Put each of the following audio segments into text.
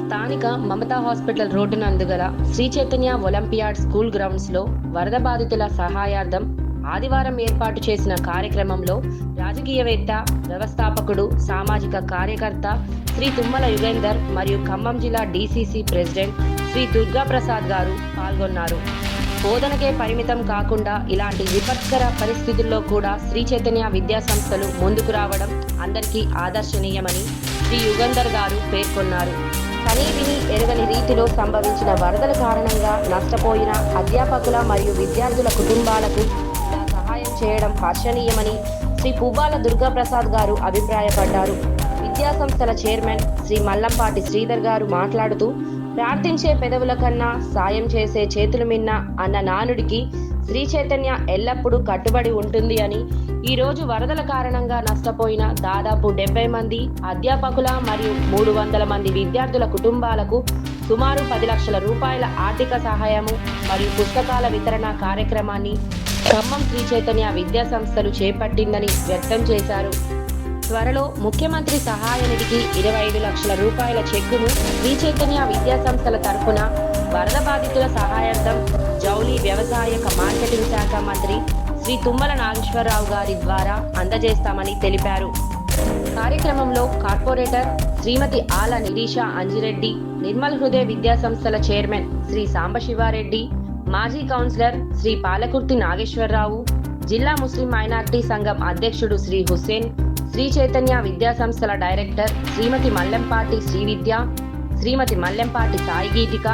స్థానిక Mamata hospital road నందుగల Sri Chaitanya olympiad school grounds లో వరద బాధితుల సహాయార్థం ఆదివారం ఏర్పాటు చేసిన కార్యక్రమంలో రాజకీయవేత్త, వ్యవస్థాపకుడు, సామాజిక కార్యకర్త శ్రీ తుమ్మల యుగేందర్ మరియు ఖమ్మం జిల్లా డీసీసీ ప్రెసిడెంట్ శ్రీ దుర్గాప్రసాద్ గారు పాల్గొన్నారు. బోధనకే పరిమితం కాకుండా ఇలాంటి విపత్కర పరిస్థితుల్లో కూడా శ్రీ చైతన్య విద్యా సంస్థలు ముందుకు రావడం అందరికీ ఆదర్శనీయమని శ్రీ యుగేందర్ గారు పేర్కొన్నారు. కనీవిని ఎరుగని రీతిలో సంభవించిన వరదల కారణంగా నష్టపోయిన అధ్యాపకుల మరియు విద్యార్థుల కుటుంబాలకు ఇలా సహాయం చేయడం హర్షణీయమని శ్రీ పువ్వాల దుర్గాప్రసాద్ గారు అభిప్రాయపడ్డారు. విద్యా సంస్థల చైర్మన్ శ్రీ మల్లంపాటి శ్రీధర్ గారు మాట్లాడుతూ, ప్రార్థించే పెదవుల కన్నా సాయం చేసే చేతులు మిన్న అన్న నానుడికి శ్రీ చైతన్య ఎల్లప్పుడూ కట్టుబడి ఉంటుంది అని, ఈరోజు వరదల కారణంగా నష్టపోయిన దాదాపు 70 మంది అధ్యాపకుల మరియు 300 మంది విద్యార్థుల కుటుంబాలకు సుమారు 10 లక్షల రూపాయల ఆర్థిక సహాయము మరియు పుస్తకాల వితరణ కార్యక్రమాన్ని ఖమ్మం శ్రీ చైతన్య విద్యా సంస్థలు చేపట్టిందని వ్యక్తం చేశారు. త్వరలో ముఖ్యమంత్రి సహాయ నిధికి 25 లక్షల రూపాయల చెక్కును శ్రీ చైతన్య విద్యా సంస్థల తరఫున వరద బాధితుల సహాయార్థం జౌలి వ్యవసాయ మార్కెటింగ్ శాఖ మంత్రి శ్రీ తుమ్మల నాగేశ్వరరావు గారి ద్వారా అందజేస్తామని తెలిపారు. కార్యక్రమంలో కార్పొరేటర్ శ్రీమతి ఆల నిరీష అంజిరెడ్డి, నిర్మల్ హృదయ విద్యా సంస్థల చైర్మన్ శ్రీ సాంబశివారెడ్డి, మాజీ కౌన్సిలర్ శ్రీ పాలకుర్తి నాగేశ్వరరావు, జిల్లా ముస్లిం మైనార్టీ సంఘం అధ్యక్షుడు శ్రీ హుస్సేన్, శ్రీ చైతన్య విద్యా సంస్థల డైరెక్టర్ శ్రీమతి మల్లెంపాటి శ్రీవిద్య, శ్రీమతి మల్లెంపాటి సాయి గీతిక,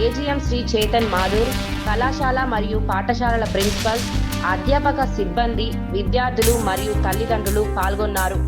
ఏజీఎం శ్రీ చేతన్ మాధుర్, కళాశాల మరియు పాఠశాలల ప్రిన్సిపల్స్, అధ్యాపక సిబ్బంది, విద్యార్థులు మరియు తల్లిదండ్రులు పాల్గొన్నారు.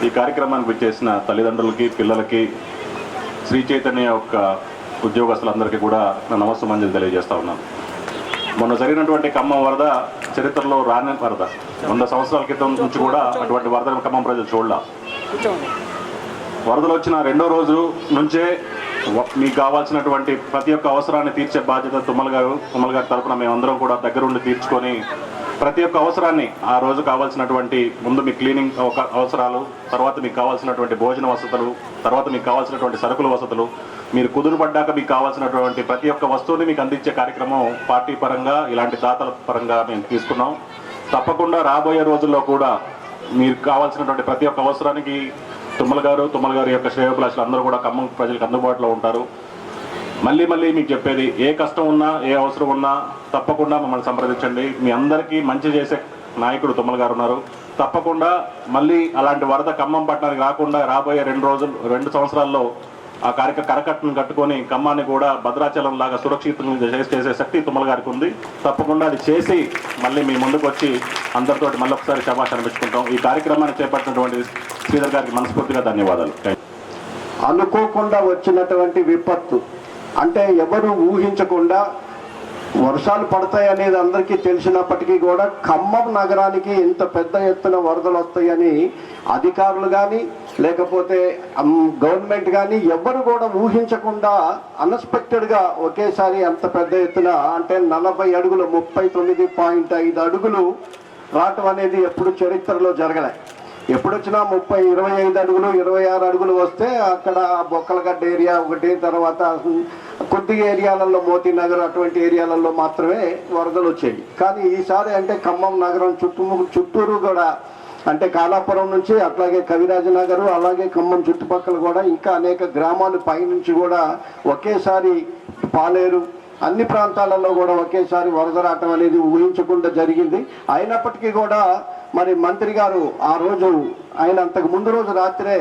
ఈ కార్యక్రమానికి వచ్చేసిన తల్లిదండ్రులకి, పిల్లలకి, శ్రీ చైతన్య యొక్క ఉద్యోగస్తులందరికీ కూడా నా నమస్సుమంజలి తెలియజేస్తా ఉన్నాను. మొన్న జరిగినటువంటి ఖమ్మం వరద చరిత్రలో రాని వరద. 100 సంవత్సరాల క్రితం నుంచి కూడా అటువంటి వరదను ఖమ్మం ప్రజలు చూడలా. వరదలు వచ్చిన 2వ రోజు నుంచే మీకు కావాల్సినటువంటి ప్రతి ఒక్క అవసరాన్ని తీర్చే బాధ్యత తుమ్మల గారి తరఫున మేమందరం కూడా దగ్గరుండి తీర్చుకొని ప్రతి ఒక్క అవసరాన్ని, ఆ రోజు కావాల్సినటువంటి ముందు మీ క్లీనింగ్ అవసరాలు, తర్వాత మీకు కావాల్సినటువంటి భోజన వసతులు, తర్వాత మీకు కావాల్సినటువంటి సరుకుల వసతులు, మీరు కుదురుపడ్డాక మీకు కావాల్సినటువంటి ప్రతి ఒక్క వస్తువుని మీకు అందించే కార్యక్రమం పార్టీ పరంగా, ఇలాంటి దాతల పరంగా మేము తీసుకున్నాం. తప్పకుండా రాబోయే రోజుల్లో కూడా మీకు కావాల్సినటువంటి ప్రతి ఒక్క అవసరానికి తుమ్మల గారి యొక్క శ్రేయోభిలాషులు అందరూ కూడా ఖమ్మం ప్రజలకు అందుబాటులో ఉంటారు. మళ్ళీ మీకు చెప్పేది, ఏ కష్టం ఉన్నా, ఏ అవసరం ఉన్నా తప్పకుండా మమ్మల్ని సంప్రదించండి. మీ అందరికీ మంచి చేసే నాయకుడు తుమ్మల గారు ఉన్నారు. తప్పకుండా మళ్ళీ అలాంటి వరద ఖమ్మం పట్టణానికి రాకుండా రాబోయే 2 సంవత్సరాల్లో ఆ కరకట్టును కట్టుకొని ఖమ్మాన్ని కూడా భద్రాచలం లాగా సురక్షితంగా చేసే శక్తి తుమ్మల గారికి ఉంది. తప్పకుండా అది చేసి మళ్ళీ మీ ముందుకు వచ్చి అందరితోటి మళ్ళీ ఒకసారి శభాష్ అనిపించుకుంటాం. ఈ కార్యక్రమాన్ని చేపట్టినటువంటి శ్రీధర్ గారికి మనస్ఫూర్తిగా ధన్యవాదాలు. అనుకోకుండా వచ్చినటువంటి విపత్తు అంటే ఎవరు ఊహించకుండా వర్షాలు పడతాయి అనేది అందరికీ తెలిసినప్పటికీ కూడా ఖమ్మం నగరానికి ఇంత పెద్ద ఎత్తున వరదలు వస్తాయని అధికారులు కానీ లేకపోతే గవర్నమెంట్ కానీ ఎవరు కూడా ఊహించకుండా అన్ఎక్స్పెక్టెడ్గా ఒకేసారి అంత పెద్ద ఎత్తున అంటే 40 అడుగులు 39.5 అడుగులు రావటం అనేది ఎప్పుడు చరిత్రలో జరగలే. ఎప్పుడొచ్చినా 25 అడుగులు 26 అడుగులు వస్తే అక్కడ బొక్కలగడ్డ ఏరియా ఒకటి, తర్వాత కొద్ది ఏరియాలలో మోతీనగర్ అటువంటి ఏరియాలలో మాత్రమే వరదలు వచ్చాయి. కానీ ఈసారి అంటే ఖమ్మం నగరం చుట్టూరు కూడా అంటే కాలాపురం నుంచి అట్లాగే కవిరాజనగర్ అలాగే ఖమ్మం చుట్టుపక్కల కూడా ఇంకా అనేక గ్రామాలు పైనుంచి కూడా ఒకేసారి పాలేరు అన్ని ప్రాంతాలలో కూడా ఒకేసారి వరద రావటం అనేది ఊహించకుండా జరిగింది. అయినప్పటికీ కూడా మరి మంత్రి గారు ఆ రోజు ఆయన అంతకు ముందు రోజు రాత్రే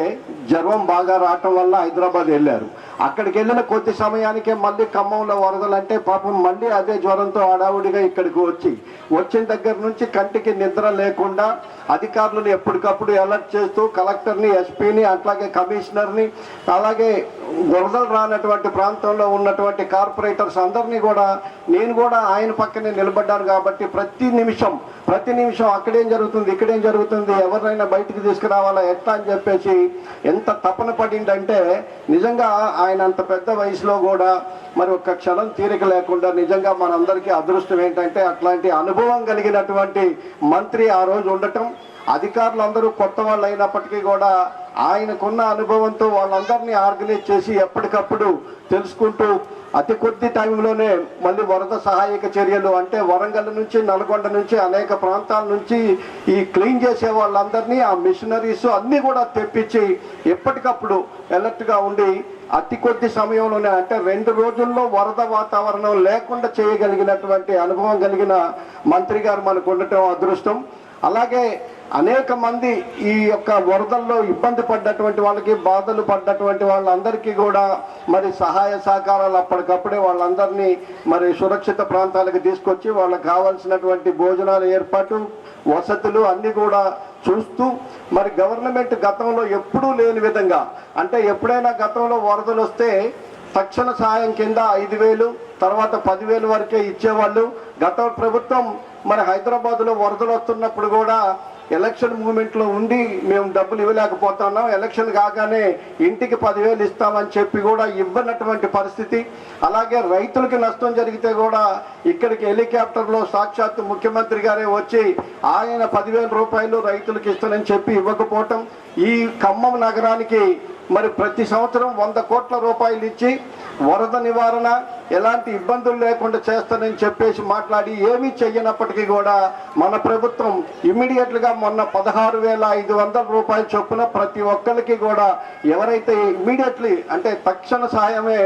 జ్వరం బాగా రావటం వల్ల హైదరాబాద్ వెళ్ళారు. అక్కడికి వెళ్ళిన కొద్ది సమయానికే మళ్ళీ ఖమ్మంలో వరదలు అంటే పాపం మళ్ళీ అదే జ్వరంతో హడావుడిగా ఇక్కడికి వచ్చిన దగ్గర నుంచి కంటికి నిద్ర లేకుండా అధికారులను ఎప్పటికప్పుడు అలర్ట్ చేస్తూ కలెక్టర్ని, ఎస్పీని, అట్లాగే కమిషనర్ని, అలాగే వరదలు రానటువంటి ప్రాంతంలో ఉన్నటువంటి కార్పొరేటర్స్ అందరినీ కూడా నేను కూడా ఆయన పక్కనే నిలబడ్డాను కాబట్టి ప్రతి నిమిషం అక్కడేం జరుగుతుంది ఇక్కడేం జరుగుతుంది ఎవరినైనా బయటికి తీసుకురావాలా ఎట్లా అని చెప్పేసి ఎంత తపన పడిందంటే నిజంగా ఆయన అంత పెద్ద వయసులో కూడా మరి ఒక్క క్షణం తీరిక లేకుండా నిజంగా మనందరికీ అదృష్టం ఏంటంటే అట్లాంటి అనుభవం కలిగినటువంటి మంత్రి ఆ రోజు ఉండటం. అధికారులందరూ కొత్త వాళ్ళు అయినప్పటికీ కూడా ఆయనకున్న అనుభవంతో వాళ్ళందరినీ ఆర్గనైజ్ చేసి ఎప్పటికప్పుడు తెలుసుకుంటూ అతి కొద్ది టైంలోనే మళ్ళీ వరద సహాయక చర్యలు అంటే వరంగల్ నుంచి నల్గొండ నుంచి అనేక ప్రాంతాల నుంచి ఈ క్లీన్ చేసే వాళ్ళందరినీ ఆ మిషనరీస్ అన్నీ కూడా తెప్పించి ఎప్పటికప్పుడు అలర్ట్గా ఉండి అతి కొద్ది సమయంలోనే అంటే 2 రోజుల్లో వరద వాతావరణం లేకుండా చేయగలిగినటువంటి అనుభవం కలిగిన మంత్రి గారు మనకు ఉండటం అదృష్టం. అలాగే అనేక మంది ఈ యొక్క వరదల్లో ఇబ్బంది పడ్డటువంటి వాళ్ళకి బాధలు పడ్డటువంటి వాళ్ళందరికీ కూడా మరి సహాయ సహకారాలు అప్పటికప్పుడే వాళ్ళందరినీ మరి సురక్షిత ప్రాంతాలకు తీసుకొచ్చి వాళ్ళకి కావాల్సినటువంటి భోజనాల ఏర్పాటు వసతులు అన్నీ కూడా చూస్తూ మరి గవర్నమెంట్ గతంలో ఎప్పుడూ లేని విధంగా అంటే ఎప్పుడైనా గతంలో వరదలు వస్తే తక్షణ సహాయం కింద 5,000 తర్వాత 10,000 వరకే ఇచ్చేవాళ్ళు. గత ప్రభుత్వం మరి హైదరాబాద్లో వరదలు వస్తున్నప్పుడు కూడా ఎలక్షన్ మూమెంట్లో ఉండి మేము డబ్బులు ఇవ్వలేకపోతున్నాం, ఎలక్షన్ కాగానే ఇంటికి 10,000 ఇస్తామని చెప్పి కూడా ఇవ్వనటువంటి పరిస్థితి. అలాగే రైతులకి నష్టం జరిగితే కూడా ఇక్కడికి హెలికాప్టర్లో సాక్షాత్తు ముఖ్యమంత్రి గారే వచ్చి ఆయన 10,000 రూపాయలు రైతులకు ఇస్తానని చెప్పి ఇవ్వకపోవటం. ఈ ఖమ్మం నగరానికి మరి ప్రతి సంవత్సరం 100 కోట్ల రూపాయలు ఇచ్చి వరద నివారణ ఎలాంటి ఇబ్బందులు లేకుండా చేస్తానని చెప్పేసి మాట్లాడి ఏమీ చెయ్యనప్పటికీ కూడా మన ప్రభుత్వం ఇమ్మీడియట్గా మొన్న 16,500 రూపాయల చొప్పున ప్రతి ఒక్కరికి కూడా ఎవరైతే ఇమ్మీడియట్లీ అంటే తక్షణ సహాయమే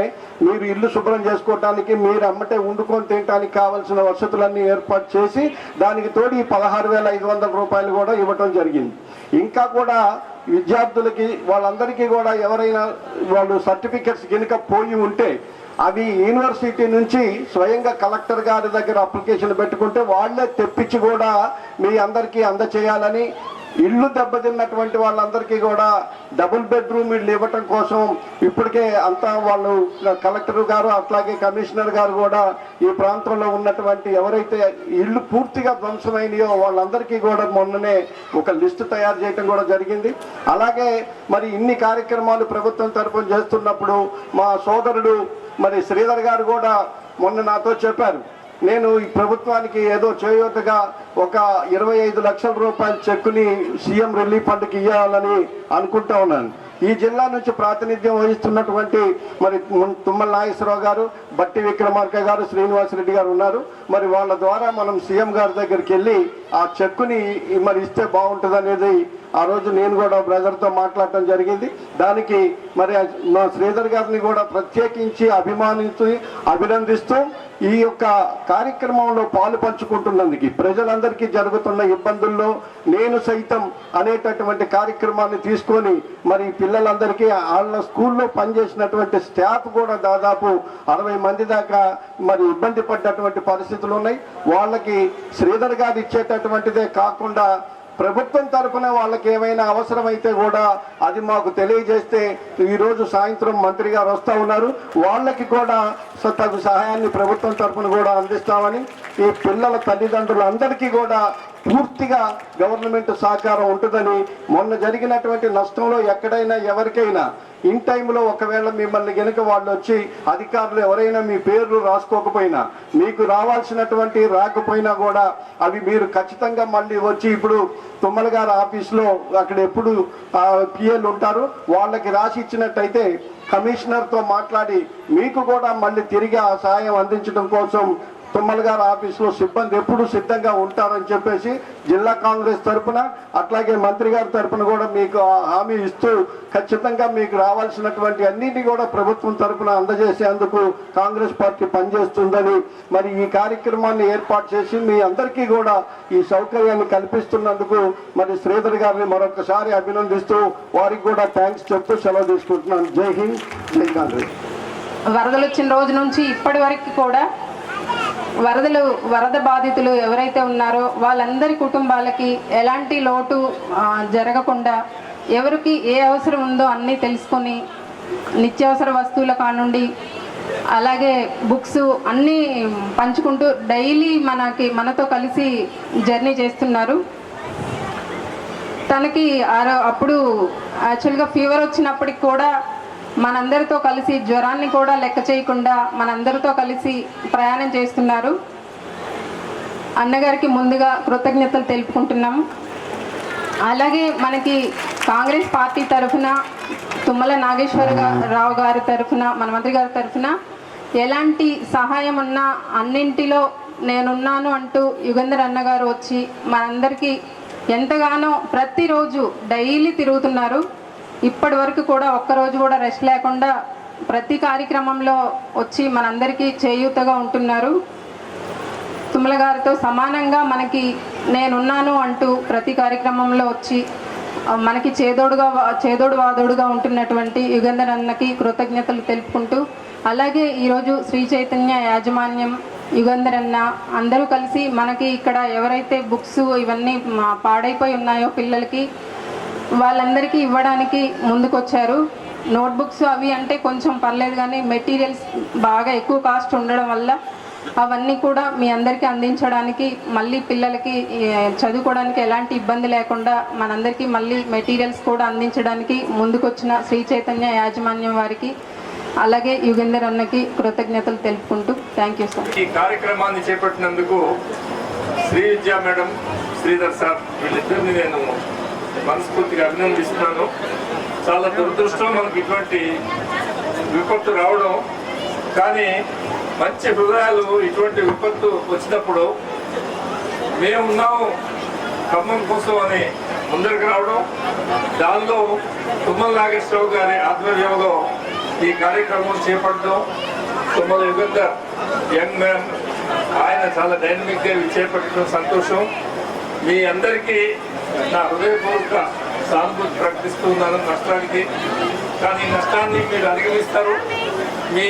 మీరు ఇల్లు శుభ్రం చేసుకోవడానికి మీరు అమ్మటే వండుకొని తినడానికి కావాల్సిన వసతులన్నీ ఏర్పాటు చేసి దానికి తోడు ఈ 16,500 రూపాయలు కూడా ఇవ్వటం జరిగింది. ఇంకా కూడా విద్యార్థులకి వాళ్ళందరికీ కూడా ఎవరైనా వాళ్ళు సర్టిఫికెట్స్ కనుక పోయి ఉంటే అవి యూనివర్సిటీ నుంచి స్వయంగా కలెక్టర్ గారి దగ్గర అప్లికేషన్ పెట్టుకుంటే వాళ్ళే తెప్పించి కూడా మీ అందరికీ అందచేయాలని, ఇల్లు దెబ్బతిన్నటువంటి వాళ్ళందరికీ కూడా డబుల్ బెడ్రూమ్ ఇల్లు ఇవ్వటం కోసం ఇప్పటికే అంతా వాళ్ళు కలెక్టర్ గారు అట్లాగే కమిషనర్ గారు కూడా ఈ ప్రాంతంలో ఉన్నటువంటి ఎవరైతే ఇల్లు పూర్తిగా ధ్వంసమైనయో వాళ్ళందరికీ కూడా మొన్ననే ఒక లిస్టు తయారు చేయటం కూడా జరిగింది. అలాగే మరి ఇన్ని కార్యక్రమాలు ప్రభుత్వం తరఫున చేస్తున్నప్పుడు మా సోదరుడు మరి శ్రీధర్ గారు కూడా మొన్న నాతో చెప్పారు, నేను ఈ ప్రభుత్వానికి ఏదో చేయూతగా ఒక 25 లక్షల రూపాయల చెక్కుని సీఎం రిలీఫ్ ఫండ్కి ఇవ్వాలని అనుకుంటా ఉన్నాను. ఈ జిల్లా నుంచి ప్రాతినిధ్యం వహిస్తున్నటువంటి మరి తుమ్మల నాగేశ్వరరావు గారు, బట్టి విక్రమార్క గారు, శ్రీనివాసరెడ్డి గారు ఉన్నారు. మరి వాళ్ళ ద్వారా మనం సీఎం గారి దగ్గరికి వెళ్ళి ఆ చెక్కుని మరి ఇస్తే బాగుంటుంది అనేది ఆ రోజు నేను కూడా బ్రదర్తో మాట్లాడటం జరిగింది. దానికి మరి మా శ్రీధర్ గారిని కూడా ప్రత్యేకించి అభినందిస్తూ ఈ యొక్క కార్యక్రమంలో పాలు పంచుకుంటున్నందుకు ప్రజలందరికీ జరుగుతున్న ఇబ్బందుల్లో నేను సైతం అనేటటువంటి కార్యక్రమాన్ని తీసుకొని మరి పిల్లలందరికీ వాళ్ళ స్కూల్లో పనిచేసినటువంటి స్టాఫ్ కూడా దాదాపు 60 మంది దాకా మరి ఇబ్బంది పడ్డటువంటి పరిస్థితులు ఉన్నాయి. వాళ్ళకి శ్రీధర్ గారు ఇచ్చేటటువంటిదే కాకుండా ప్రభుత్వం తరపున వాళ్ళకి ఏమైనా అవసరమైతే కూడా అది మాకు తెలియజేస్తే ఈరోజు సాయంత్రం మంత్రి గారు వస్తూ ఉన్నారు, వాళ్ళకి కూడా తగు సహాయాన్ని ప్రభుత్వం తరపున కూడా అందిస్తామని, ఈ పిల్లల తల్లిదండ్రులందరికీ కూడా పూర్తిగా గవర్నమెంట్ సహకారం ఉంటుందని, మొన్న జరిగినటువంటి నష్టంలో ఎక్కడైనా ఎవరికైనా ఇన్ టైంలో ఒకవేళ మిమ్మల్ని గనుక వాళ్ళు వచ్చి అధికారులు ఎవరైనా మీ పేర్లు రాసుకోకపోయినా, మీకు రావాల్సినటువంటి రాకపోయినా కూడా అవి మీరు ఖచ్చితంగా మళ్ళీ వచ్చి, ఇప్పుడు తుమ్మల గారి ఆఫీస్లో అక్కడ ఎప్పుడు పిఎల్ ఉంటారు, వాళ్ళకి రాసి ఇచ్చినట్టయితే కమిషనర్తో మాట్లాడి మీకు కూడా మళ్ళీ తిరిగి ఆ సహాయం అందించడం కోసం తుమ్మల గారి ఆఫీసులో సిబ్బంది ఎప్పుడు సిద్ధంగా ఉంటారని చెప్పేసి జిల్లా కాంగ్రెస్ తరఫున అట్లాగే మంత్రి గారి తరఫున కూడా మీకు హామీ ఇస్తూ ఖచ్చితంగా మీకు రావాల్సినటువంటి అన్నింటినీ కూడా ప్రభుత్వం తరఫున అందజేసేందుకు కాంగ్రెస్ పార్టీ పనిచేస్తుందని, మరి ఈ కార్యక్రమాన్ని ఏర్పాటు చేసి మీ అందరికీ కూడా ఈ సౌకర్యాన్ని కల్పిస్తున్నందుకు మరి శ్రీధర్ గారిని మరొకసారి అభినందిస్తూ వారికి కూడా థ్యాంక్స్ చెప్తూ సెలవు తీసుకుంటున్నాను. జై హింద్, జై కాంగ్రెస్. వరదలు వచ్చిన రోజు నుంచి ఇప్పటి వరకు కూడా వరద బాధితులు ఎవరైతే ఉన్నారో వాళ్ళందరి కుటుంబాలకి ఎలాంటి లోటు జరగకుండా, ఎవరికి ఏ అవసరం ఉందో అన్నీ తెలుసుకొని నిత్యావసర వస్తువుల కానుండి అలాగే బుక్స్ అన్నీ పంచుకుంటూ డైలీ మనతో కలిసి జర్నీ చేస్తున్నారు. తనకి అప్పుడు యాక్చువల్గా ఫీవర్ వచ్చినప్పటికి కూడా మనందరితో కలిసి జ్వరాన్ని కూడా లెక్క చేయకుండా మనందరితో కలిసి ప్రయాణం చేస్తున్నారు. అన్నగారికి ముందుగా కృతజ్ఞతలు తెలుపుకుంటున్నాము. అలాగే మనకి కాంగ్రెస్ పార్టీ తరఫున తుమ్మల నాగేశ్వరరావు గారి తరఫున, మన మంత్రి గారి తరఫున ఎలాంటి సహాయం ఉన్నా అన్నింటిలో నేనున్నాను అంటూ యుగంధర్ అన్నగారు వచ్చి మనందరికీ ఎంతగానో ప్రతిరోజు డైలీ తిరుగుతున్నారు. ఇప్పటి వరకు కూడా ఒక్కరోజు కూడా రెస్ట్ లేకుండా ప్రతి కార్యక్రమంలో వచ్చి మనందరికీ చేయూతగా ఉంటున్నారు. తుమ్మల గారితో సమానంగా మనకి నేనున్నాను అంటూ ప్రతి కార్యక్రమంలో వచ్చి మనకి చేదోడు వాదోడుగా ఉంటున్నటువంటి యుగంధర్ అన్నకి కృతజ్ఞతలు తెలుపుకుంటూ, అలాగే ఈరోజు శ్రీ చైతన్య యాజమాన్యం, యుగంధర్ అన్న అందరూ కలిసి మనకి ఇక్కడ ఎవరైతే బుక్స్ ఇవన్నీ పాడైపోయి ఉన్నాయో పిల్లలకి వాళ్ళందరికీ ఇవ్వడానికి ముందుకొచ్చారు. నోట్బుక్స్ అవి అంటే కొంచెం పర్లేదు, కానీ మెటీరియల్స్ బాగా ఎక్కువ కాస్ట్ ఉండడం వల్ల అవన్నీ కూడా మీ అందరికీ అందించడానికి, మళ్ళీ పిల్లలకి చదువుకోవడానికి ఎలాంటి ఇబ్బంది లేకుండా మనందరికీ మళ్ళీ మెటీరియల్స్ కూడా అందించడానికి ముందుకొచ్చిన శ్రీ చైతన్య యాజమాన్యం వారికి అలాగే యుగేందర్ అన్నకి కృతజ్ఞతలు తెలుపుకుంటూ థ్యాంక్ యూ సార్. ఈ కార్యక్రమాన్ని చేపట్టినందుకు శ్రీ విద్యా మేడం, శ్రీధర్ సార్ వీళ్ళిద్దరిని నేను మనస్ఫూర్తిగా అభినందిస్తున్నాను. చాలా దురదృష్టం మనకి ఇటువంటి విపత్తు రావడం, కానీ మంచి హృదయాలు ఇటువంటి విపత్తు వచ్చినప్పుడు మేమున్నాము ఖమ్మం కోసం అని ముందరికి రావడం, దానిలో తుమ్మల నాగేశ్వరరావు గారి ఆధ్వర్యంలో ఈ కార్యక్రమం చేపట్టడం, తుమ్మల యుగంధర్ యంగ్ మ్యాన్ ఆయన చాలా డైనమిక్గా చేపట్టడం సంతోషం. మీ అందరికీ నా హృదయపూర్వక సానుభూతి ప్రకటిస్తున్నాను నష్టానికి. కానీ ఈ నష్టాన్ని మీరు అధిగమిస్తారు. మీ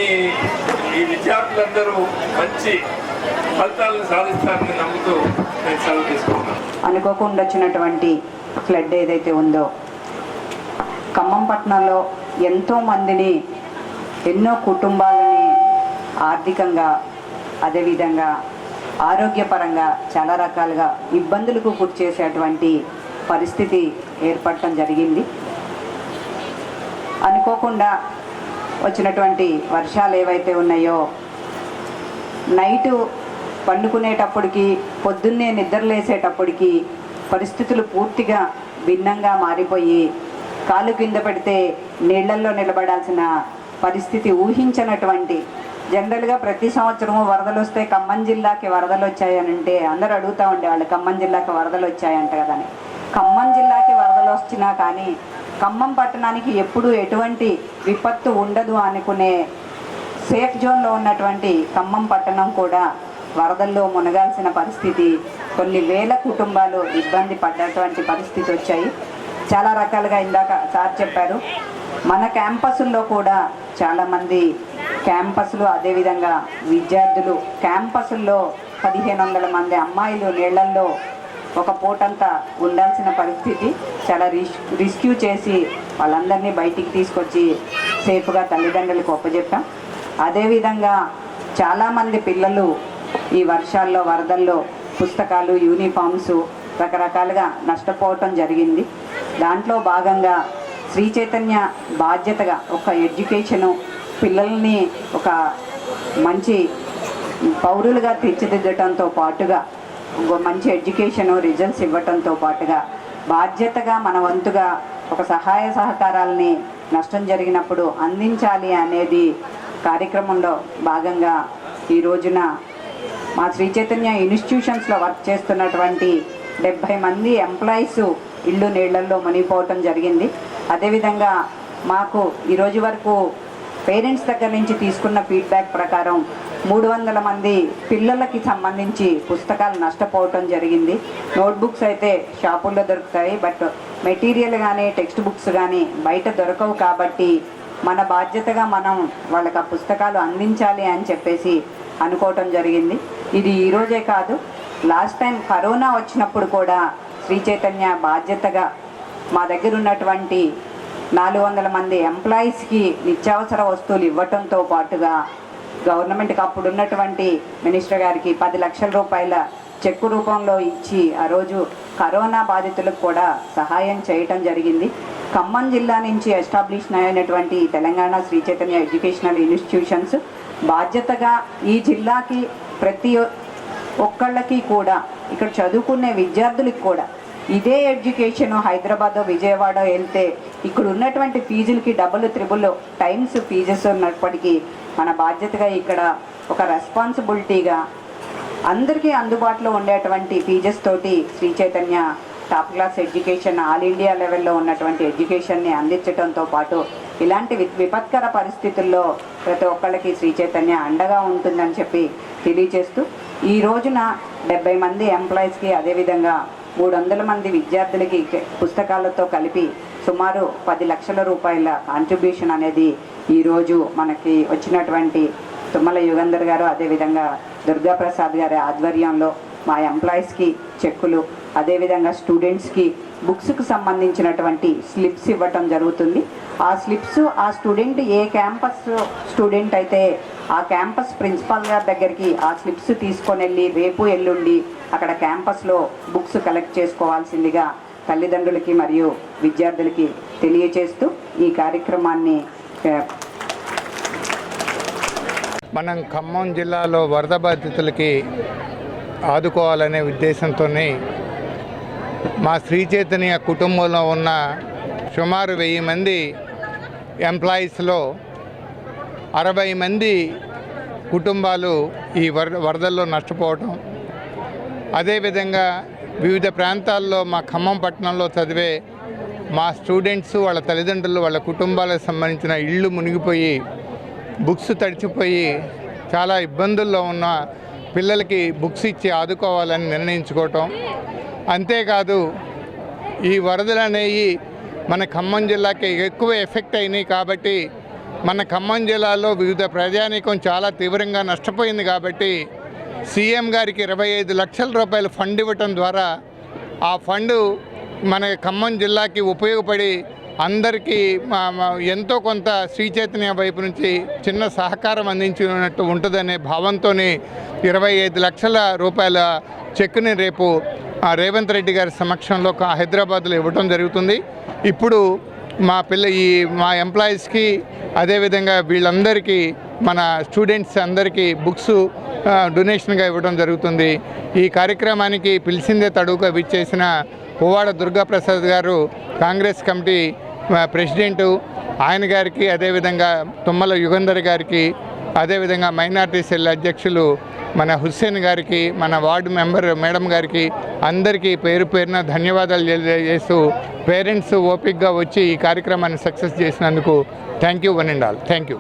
ఈ విద్యార్థులందరూ మంచి ఫలితాలను సాధిస్తారని నమ్ముతూ నేను సెలవు తీసుకుంటున్నాను. అనుకోకుండా వచ్చినటువంటి ఫ్లడ్ ఏదైతే ఉందో ఖమ్మం పట్టణంలో ఎంతోమందిని, ఎన్నో కుటుంబాలని ఆర్థికంగా, అదేవిధంగా ఆరోగ్యపరంగా చాలా రకాలుగా ఇబ్బందులకు గురి చేసేటువంటి పరిస్థితి ఏర్పడటం జరిగింది. అనుకోకుండా వచ్చినటువంటి వర్షాలు ఏవైతే ఉన్నాయో నైటు పండుకునేటప్పటికి, పొద్దున్నే నిద్రలేసేటప్పటికి పరిస్థితులు పూర్తిగా భిన్నంగా మారిపోయి కాలు కింద పెడితే నీళ్లల్లో నిలబడాల్సిన పరిస్థితి ఊహించినటువంటి. జనరల్గా ప్రతి సంవత్సరము వరదలు వస్తే ఖమ్మం జిల్లాకి వరదలు వచ్చాయని అంటే అందరూ అడుగుతూ ఉండేవాళ్ళు, ఖమ్మం జిల్లాకి వరదలు వచ్చాయంట కదని. ఖమ్మం జిల్లాకి వరదలు వచ్చినా కానీ ఖమ్మం పట్టణానికి ఎప్పుడు ఎటువంటి విపత్తు ఉండదు అనుకునే సేఫ్ జోన్లో ఉన్నటువంటి ఖమ్మం పట్టణం కూడా వరదల్లో మునగాల్సిన పరిస్థితి, కొన్ని వేల కుటుంబాలు ఇబ్బంది పడ్డటువంటి పరిస్థితి వచ్చాయి. చాలా రకాలుగా ఇందాక సార్ చెప్పారు, మన క్యాంపస్ల్లో కూడా చాలామంది క్యాంపస్లు, అదేవిధంగా విద్యార్థులు క్యాంపస్ల్లో 1500 మంది అమ్మాయిలు నీళ్లల్లో ఒక పూటంతా ఉండాల్సిన పరిస్థితి. చాలా రిస్క్యూ చేసి వాళ్ళందరినీ బయటికి తీసుకొచ్చి సేఫ్గా తల్లిదండ్రులకు ఒప్పజెప్పాం. అదేవిధంగా చాలామంది పిల్లలు ఈ వర్షాల్లో వరదల్లో పుస్తకాలు, యూనిఫామ్స్ రకరకాలుగా నష్టపోవటం జరిగింది. దాంట్లో భాగంగా శ్రీ చైతన్య బాధ్యతగా ఒక ఎడ్యుకేషను, పిల్లల్ని ఒక మంచి పౌరులుగా తీర్చిదిద్దటంతో పాటుగా మంచి ఎడ్యుకేషను, రిజల్ట్స్ ఇవ్వటంతో పాటుగా బాధ్యతగా మన వంతుగా ఒక సహాయ సహకారాలని నష్టం జరిగినప్పుడు అందించాలి అనేది కార్యక్రమంలో భాగంగా ఈ రోజున మా శ్రీ చైతన్య ఇన్స్టిట్యూషన్స్లో వర్క్ చేస్తున్నటువంటి 70 మంది ఎంప్లాయీస్ ఇళ్ళు నీళ్లలో మునిగిపోవటం జరిగింది. అదేవిధంగా మాకు ఈరోజు వరకు పేరెంట్స్ దగ్గర నుంచి తీసుకున్న ఫీడ్బ్యాక్ ప్రకారం 300 మంది పిల్లలకి సంబంధించి పుస్తకాలు నష్టపోవటం జరిగింది. నోట్బుక్స్ అయితే షాపుల్లో దొరుకుతాయి, బట్ మెటీరియల్ కానీ టెక్స్ట్ బుక్స్ కానీ బయట దొరకవు. కాబట్టి మన బాధ్యతగా మనం వాళ్ళకి ఆ పుస్తకాలు అందించాలి అని చెప్పేసి అనుకోవటం జరిగింది. ఇది ఈరోజే కాదు, లాస్ట్ టైం కరోనా వచ్చినప్పుడు కూడా శ్రీ చైతన్య బాధ్యతగా మా దగ్గర ఉన్నటువంటి 400 మంది ఎంప్లాయీస్కి నిత్యావసర వస్తువులు ఇవ్వటంతో పాటుగా గవర్నమెంట్కి అప్పుడు ఉన్నటువంటి మినిస్టర్ గారికి 10 లక్షల రూపాయల చెక్కు రూపంలో ఇచ్చి ఆ రోజు కరోనా బాధితులకు కూడా సహాయం చేయటం జరిగింది. ఖమ్మం జిల్లా నుంచి ఎస్టాబ్లిష్ అయినటువంటి తెలంగాణ శ్రీ చైతన్య ఎడ్యుకేషనల్ ఇన్స్టిట్యూషన్స్ బాధ్యతగా ఈ జిల్లాకి ప్రతి ఒక్కళ్ళకి కూడా ఇక్కడ చదువుకునే విద్యార్థులకు కూడా ఇదే ఎడ్యుకేషన్ హైదరాబాద్, విజయవాడ వెళ్తే ఇక్కడ ఉన్నటువంటి ఫీజులకి డబుల్ త్రిబుల్ టైమ్స్ ఫీజెస్ ఉన్నప్పటికీ మన బాధ్యతగా ఇక్కడ ఒక రెస్పాన్సిబిలిటీగా అందరికీ అందుబాటులో ఉండేటువంటి ఫీజెస్ తోటి Sri Chaitanya top class education all India లెవెల్లో ఉన్నటువంటి ఎడ్యుకేషన్ని అందించడంతో పాటు ఇలాంటి విపత్కర పరిస్థితుల్లో ప్రతి ఒక్కళ్ళకి శ్రీ చైతన్య అండగా ఉంటుందని చెప్పి తెలియజేస్తూ ఈ రోజున 70 మంది ఎంప్లాయీస్కి అదేవిధంగా 300 మంది విద్యార్థులకి పుస్తకాలతో కలిపి సుమారు 10 లక్షల రూపాయల కాంట్రిబ్యూషన్ అనేది ఈరోజు మనకి వచ్చినటువంటి తుమ్మల యుగంధర్ గారు అదేవిధంగా దుర్గాప్రసాద్ గారి ఆధ్వర్యంలో మా ఎంప్లాయీస్కి చెక్కులు, అదేవిధంగా స్టూడెంట్స్కి బుక్స్కి సంబంధించినటువంటి స్లిప్స్ ఇవ్వటం జరుగుతుంది. ఆ స్లిప్స్ ఆ స్టూడెంట్ ఏ క్యాంపస్ స్టూడెంట్ అయితే ఆ క్యాంపస్ ప్రిన్సిపాల్ గారి దగ్గరికి ఆ స్లిప్స్ తీసుకొని వెళ్ళి రేపు ఎల్లుండి అక్కడ క్యాంపస్లో బుక్స్ కలెక్ట్ చేసుకోవాల్సిందిగా తల్లిదండ్రులకి మరియు విద్యార్థులకి తెలియచేస్తూ ఈ కార్యక్రమాన్ని మనం ఖమ్మం జిల్లాలో వరద బాధితులకి ఆదుకోవాలనే ఉద్దేశంతోనే మా శ్రీ చైతన్య కుటుంబంలో ఉన్న సుమారు 1000 మంది ఎంప్లాయీస్లో 60 మంది కుటుంబాలు ఈ వరదల్లో నష్టపోవటం, అదేవిధంగా వివిధ ప్రాంతాల్లో మా ఖమ్మం పట్టణంలో చదివే మా స్టూడెంట్స్ వాళ్ళ తల్లిదండ్రులు వాళ్ళ కుటుంబాలకు సంబంధించిన ఇళ్ళు మునిగిపోయి బుక్స్ తడిచిపోయి చాలా ఇబ్బందుల్లో ఉన్న పిల్లలకి బుక్స్ ఇచ్చి ఆదుకోవాలని నిర్ణయించుకోవటం. అంతేకాదు ఈ వరదలు అనేవి మన ఖమ్మం జిల్లాకి ఎక్కువ ఎఫెక్ట్ అయినాయి కాబట్టి మన ఖమ్మం జిల్లాలో వివిధ ప్రజానీకం చాలా తీవ్రంగా నష్టపోయింది కాబట్టి సీఎం గారికి 25 లక్షల రూపాయల ఫండ్ ఇవ్వటం ద్వారా ఆ ఫండ్ మన ఖమ్మం జిల్లాకి ఉపయోగపడి అందరికీ ఎంతో కొంత శ్రీ చైతన్య వైపు నుంచి చిన్న సహకారం అందించినట్టు ఉంటుందనే భావంతో 25 లక్షల రూపాయల చెక్కుని రేపు రేవంత్ రెడ్డి గారి సమక్షంలో హైదరాబాద్లో ఇవ్వటం జరుగుతుంది. ఇప్పుడు మా ఎంప్లాయీస్కి అదేవిధంగా వీళ్ళందరికీ మన స్టూడెంట్స్ అందరికీ బుక్స్ డొనేషన్గా ఇవ్వడం జరుగుతుంది. ఈ కార్యక్రమానికి పిలిచిందే తడువుగా విచ్చేసిన పువ్వాడ దుర్గాప్రసాద్ గారు కాంగ్రెస్ కమిటీ ప్రెసిడెంటు, ఆయన గారికి అదేవిధంగా తుమ్మల యుగంధర్ గారికి అదేవిధంగా మైనార్టీ సెల్ అధ్యక్షులు మన హుస్సేన్ గారికి మన వార్డు మెంబర్ మేడం గారికి అందరికీ పేరు పేరున ధన్యవాదాలు తెలియజేస్తూ పేరెంట్స్ ఓపికగా వచ్చి ఈ కార్యక్రమాన్ని సక్సెస్ చేసినందుకు thank you one and all. Thank you.